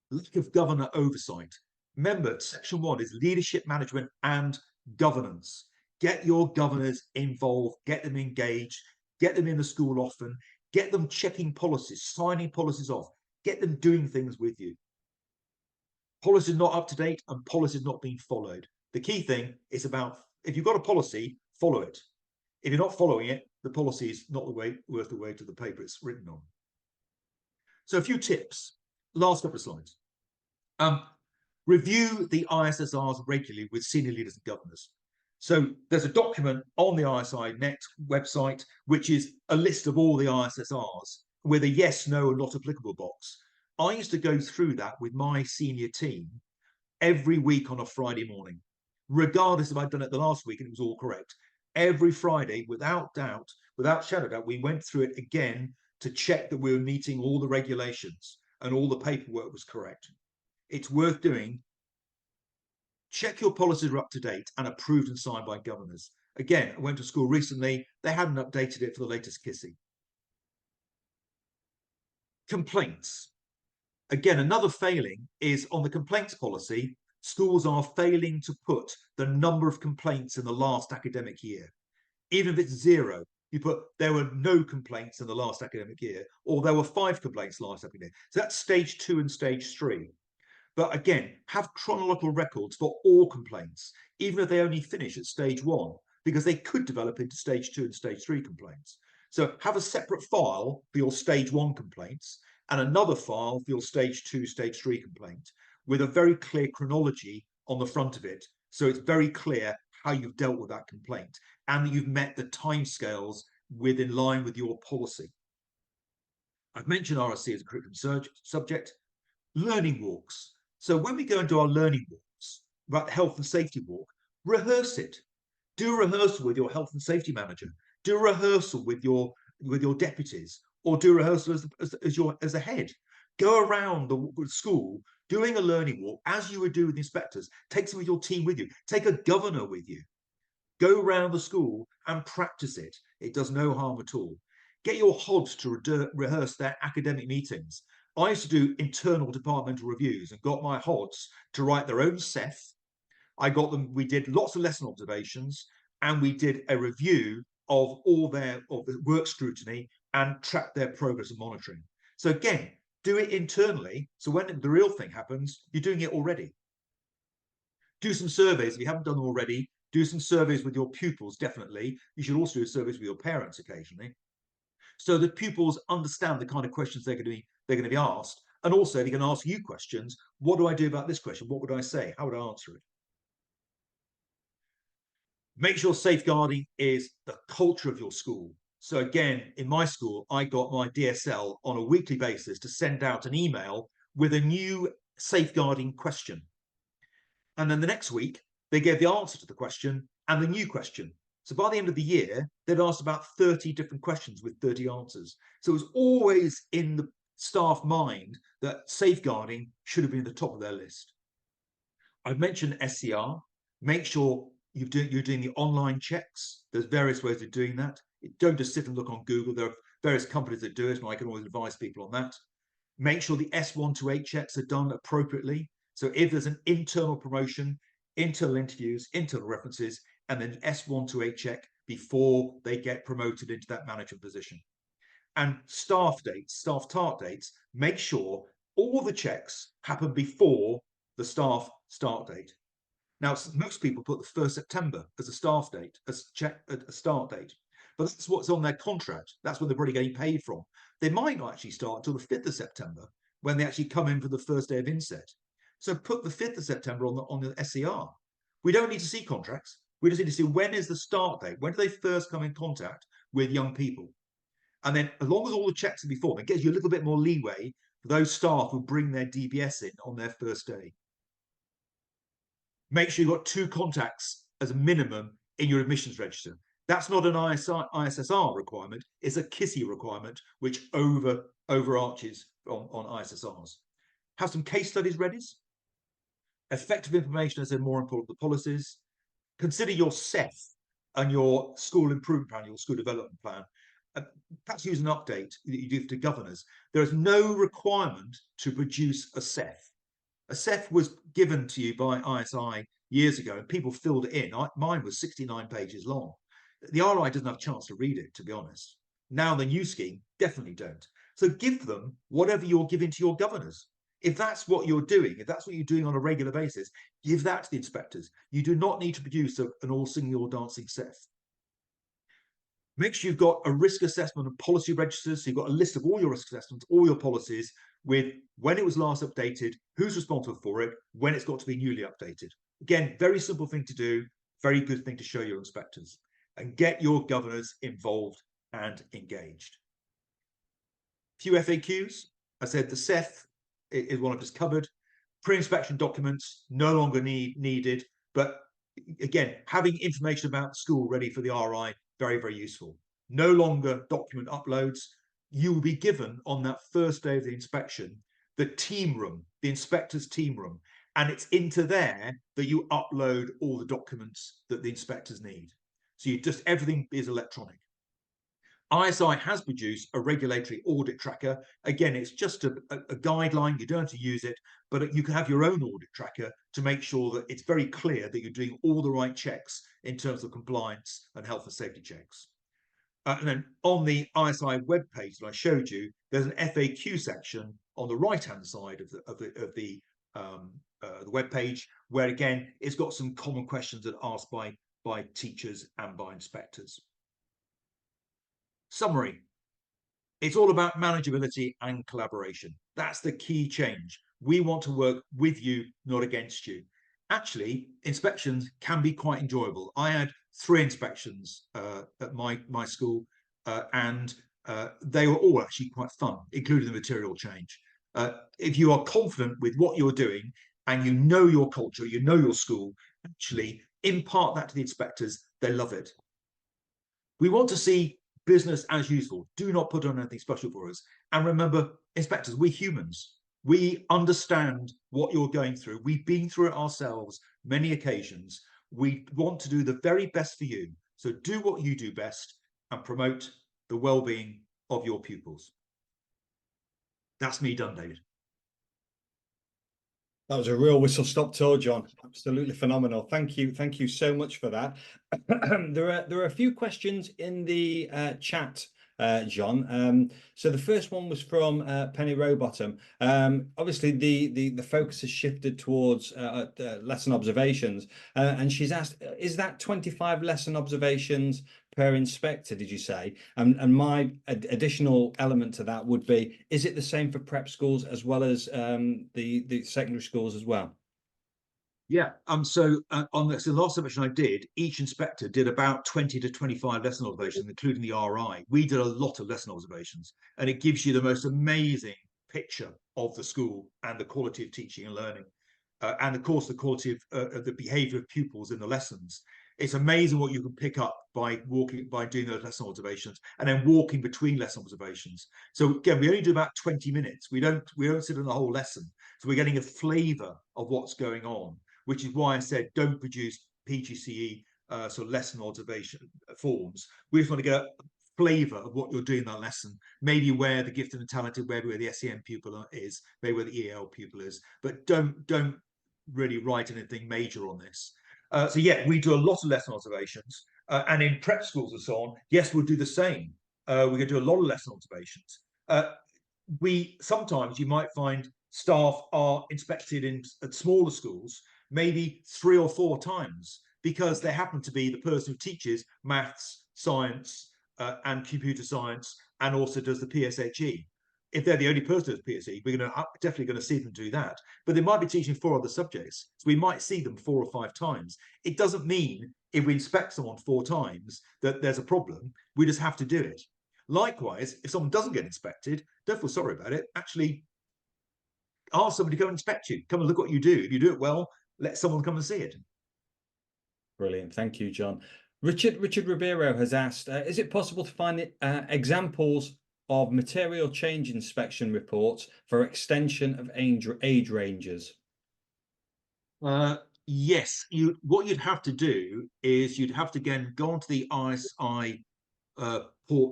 Lack of governor oversight. Remember, section 1 is leadership management and governance. Get your governors involved, get them engaged, get them in the school often, get them checking policies, signing policies off, get them doing things with you. Policy is not up to date and policy is not being followed. The key thing is about, if you've got a policy, follow it. If you're not following it, the policy is not worth the weight of the paper it's written on. So a few tips. Last couple of slides. Review the ISSRs regularly with senior leaders and governors. So there's a document on the ISI Net website, which is a list of all the ISSRs with a yes, no, and not applicable box. I used to go through that with my senior team every week on a Friday morning, regardless if I'd done it the last week and it was all correct. Every Friday, without doubt, without shadow of doubt, we went through it again to check that we were meeting all the regulations and all the paperwork was correct. It's worth doing. Check your policies are up to date and approved and signed by governors. Again, I went to school recently. They hadn't updated it for the latest kissing. Complaints. Again, another failing is on the complaints policy. Schools are failing to put the number of complaints in the last academic year. Even if it's 0, you put there were no complaints in the last academic year, or there were 5 complaints last academic year. So that's stage 2 and stage 3. But again, have chronological records for all complaints, even if they only finish at stage 1, because they could develop into stage 2 and stage 3 complaints. So have a separate file for your stage 1 complaints and another file for your stage 2, stage 3 complaint, with a very clear chronology on the front of it. So it's very clear how you've dealt with that complaint and that you've met the timescales in line with your policy. I've mentioned RSC as a curriculum subject. Learning walks. So when we go and do our learning walks, about the health and safety walk, rehearse it. Do a rehearsal with your health and safety manager. Do a rehearsal with your deputies, or do a rehearsal as a head. Go around the school doing a learning walk as you would do with inspectors. Take some of your team with you. Take a governor with you. Go around the school and practice it. It does no harm at all. Get your HODs to rehearse their academic meetings. I used to do internal departmental reviews and got my HODs to write their own SEF. We did lots of lesson observations, and we did a review of all the work scrutiny and track their progress and monitoring. So again, do it internally. So when the real thing happens, you're doing it already. Do some surveys if you haven't done them already. Do some surveys with your pupils, definitely. You should also do surveys with your parents occasionally, so that pupils understand the kind of questions they're going to be asked, and also they can ask you questions. What do I do about this question? What would I say? How would I answer it? Make sure safeguarding is the culture of your school. So again, in my school, I got my DSL on a weekly basis to send out an email with a new safeguarding question. And then the next week, they gave the answer to the question and the new question. So by the end of the year, they'd asked about 30 different questions with 30 answers. So it was always in the staff mind that safeguarding should have been at the top of their list. I've mentioned SCR. Make sure you're doing the online checks. There's various ways of doing that. Don't just sit and look on Google. There are various companies that do it, and I can always advise people on that. Make sure the S128 checks are done appropriately. So if there's an internal promotion, internal interviews, internal references, and then S128 check before they get promoted into that management position. And staff dates, staff TART dates, make sure all the checks happen before the staff start date. Now, most people put the 1st September as a staff date, as a start date, but that's what's on their contract. That's when they're probably getting paid from. They might not actually start until the 5th of September, when they actually come in for the first day of inset. So put the 5th of September on the SCR. We don't need to see contracts. We just need to see when is the start date. When do they first come in contact with young people? And then as long as all the checks are before, it gives you a little bit more leeway for those staff who bring their DBS in on their first day. Make sure you've got 2 contacts as a minimum in your admissions register. That's not an ISSR requirement. It's a KISSI requirement, which overarches on ISSRs. Have some case studies ready. Effective information is more important than policies. Consider your SEF and your school improvement plan, your school development plan. Perhaps use an update that you do to governors. There is no requirement to produce a SEF. A SEF was given to you by ISI years ago, and people filled it in. Mine was 69 pages long. The RI doesn't have a chance to read it, to be honest. Now the new scheme, definitely don't. So give them whatever you're giving to your governors. If that's what you're doing, if that's what you're doing on a regular basis, give that to the inspectors. You do not need to produce an all singing, all dancing set. Make sure you've got a risk assessment and policy registers. So you've got a list of all your risk assessments, all your policies, with when it was last updated, who's responsible for it, when it's got to be newly updated. Again, very simple thing to do, very good thing to show your inspectors, and get your governors involved and engaged. A few FAQs. I said the SEF is one I've just covered. Pre-inspection documents no longer needed, but again, having information about the school ready for the RI, very, very useful. No longer document uploads. You will be given on that first day of the inspection the team room, the inspector's team room, and it's into there that you upload all the documents that the inspectors need. So you just, everything is electronic. ISI has produced a regulatory audit tracker. Again, it's just a guideline. You don't have to use it, but you can have your own audit tracker to make sure that it's very clear that you're doing all the right checks in terms of compliance and health and safety checks. And then on the ISI webpage that I showed you, there's an FAQ section on the right-hand side of the webpage, where again, it's got some common questions that are asked by teachers and by inspectors. Summary. It's all about manageability and collaboration. That's the key change. We want to work with you, not against you. Actually, inspections can be quite enjoyable. I had 3 inspections at my school, and they were all actually quite fun, including the material change. If you are confident with what you're doing and you know your culture, you know your school, actually impart that to the inspectors. They love it. We want to see business as usual. Do not put on anything special for us. And remember, inspectors, we're humans. We understand what you're going through. We've been through it ourselves many occasions. We want to do the very best for you. So do what you do best and promote the well-being of your pupils. That's me done, David. That was a real whistle-stop tour, John. Absolutely phenomenal. Thank you so much for that. There are a few questions in the chat, John. So the first one was from Penny Rowbottom. Obviously, the focus has shifted towards lesson observations, and she's asked, is that 25 lesson observations per inspector, did you say? And my additional element to that would be, is it the same for prep schools as well as the secondary schools as well? Yeah, so on the last submission I did, each inspector did about 20 to 25 lesson observations, including the RI. We did a lot of lesson observations, and it gives you the most amazing picture of the school and the quality of teaching and learning, and of course the quality of the behaviour of pupils in the lessons. It's amazing what you can pick up by doing those lesson observations and then walking between lesson observations. So again, we only do about 20 minutes. We don't sit in the whole lesson, so we're getting a flavour of what's going on, which is why I said don't produce PGCE sort of lesson observation forms. We just want to get a flavour of what you're doing in that lesson, maybe where the gifted and talented, maybe where the SEN pupil is, maybe where the EL pupil is, but don't really write anything major on this. So yeah, we do a lot of lesson observations, and in prep schools and so on, yes, we'll do the same. We're going to do a lot of lesson observations. Sometimes you might find staff are inspected at smaller schools, maybe 3 or 4 times, because they happen to be the person who teaches maths, science, and computer science, and also does the PSHE. If they're the only person who does PSE, we're definitely going to see them do that. But they might be teaching 4 other subjects, so we might see them 4 or 5 times. It doesn't mean if we inspect someone 4 times that there's a problem. We just have to do it. Likewise, if someone doesn't get inspected, don't feel sorry about it. Actually, ask somebody to come and inspect you. Come and look what you do. If you do it well, let someone come and see it. Brilliant. Thank you, John. Richard Ribeiro has asked, is it possible to find examples of material change inspection reports for extension of age ranges? Yes. What you'd have to do is you'd have to again go onto the ISI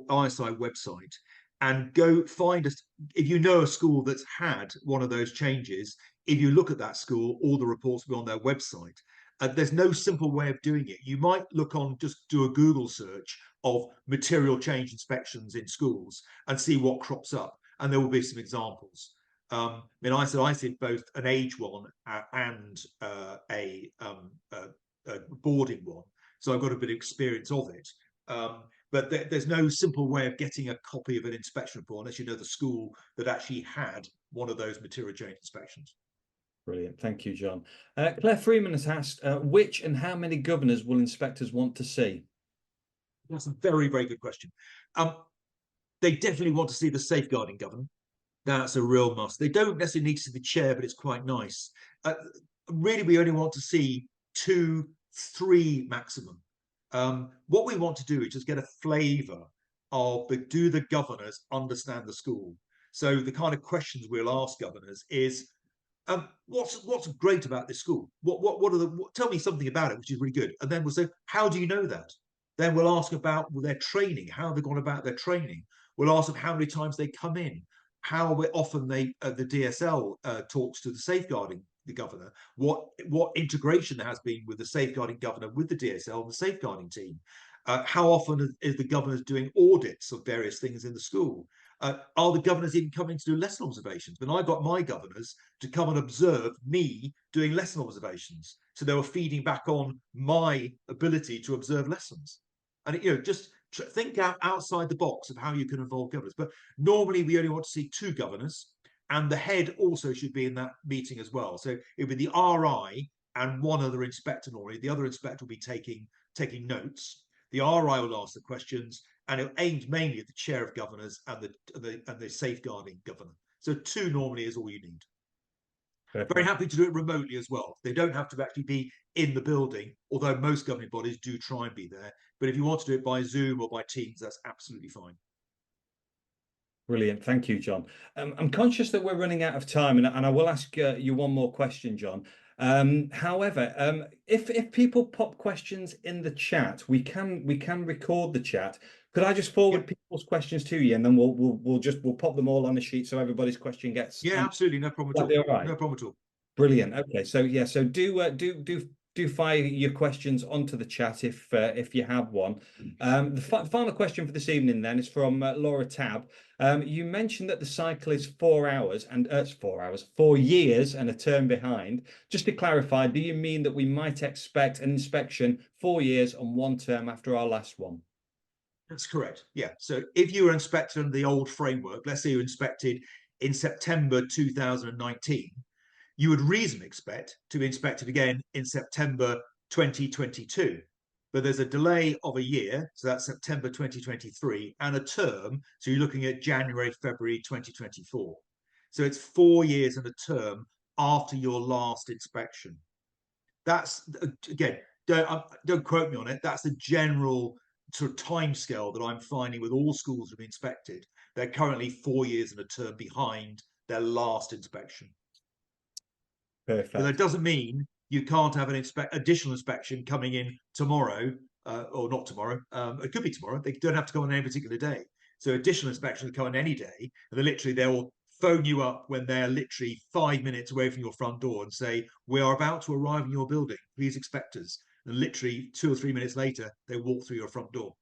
website and go find us. If you know a school that's had one of those changes, if you look at that school, all the reports will be on their website. There's no simple way of doing it. You might just do a Google search of material change inspections in schools and see what crops up, and there will be some examples. I mean, I did both an age one and a boarding one, so I've got a bit of experience of it. But there's no simple way of getting a copy of an inspection report unless you know the school that actually had one of those material change inspections. Brilliant. Thank you, John. Claire Freeman has asked, which and how many governors will inspectors want to see? That's a very, very good question. They definitely want to see the safeguarding governor. That's a real must. They don't necessarily need to see the chair, but it's quite nice. Really, we only want to see 2, 3 maximum. What we want to do is just get a flavour of do the governors understand the school? So the kind of questions we'll ask governors is, what's great about this school? Tell me something about it, which is really good. And then we'll say, how do you know that? Then we'll ask about their training, how they've gone about their training. We'll ask them how many times they come in, how often the DSL talks to the safeguarding the governor, what integration there has been with the safeguarding governor, with the DSL and the safeguarding team. How often is the governors doing audits of various things in the school? Are the governors even coming to do lesson observations? When I got my governors to come and observe me doing lesson observations, so they were feeding back on my ability to observe lessons. And just think outside the box of how you can involve governors. But normally we only want to see 2 governors, and the head also should be in that meeting as well. So it would be the RI and one other inspector normally. The other inspector will be taking notes. The RI will ask the questions, and it aims mainly at the chair of governors and the safeguarding governor. So 2 normally is all you need. Perfect. Very happy to do it remotely as well. They don't have to actually be in the building, although most governing bodies do try and be there. But if you want to do it by Zoom or by Teams, that's absolutely fine. Brilliant. Thank you, John. I'm conscious that we're running out of time, and I will ask you one more question, John. However, if people pop questions in the chat, we can record the chat. Could I just forward people's questions to you, and then we'll pop them all on the sheet so everybody's question gets. Yeah, absolutely, no problem at all. All right? No problem at all. Brilliant. Okay, so yeah, so do fire your questions onto the chat if you have one. The final question for this evening then is from Laura Tabb. You mentioned that the cycle is 4 hours, and it's 4 hours, 4 years and a term behind. Just to clarify, do you mean that we might expect an inspection 4 years and 1 term after our last one? That's correct. Yeah. So if you were inspected under the old framework, let's say you were inspected in September 2019, you would reasonably expect to be inspected again in September 2022. But there's a delay of a year, so that's September 2023, and a term, so you're looking at January, February 2024. So it's 4 years and a term after your last inspection. That's, again, don't quote me on it, that's the general sort of timescale that I'm finding with all schools that have been inspected. They're currently 4 years and a term behind their last inspection. Perfect. But that doesn't mean you can't have an additional inspection coming in tomorrow, or not tomorrow. It could be tomorrow. They don't have to come on any particular day. So additional inspections come on any day, and they'll phone you up when they're literally 5 minutes away from your front door and say, "We are about to arrive in your building. Please expect us." And literally 2 or 3 minutes later, they walk through your front door.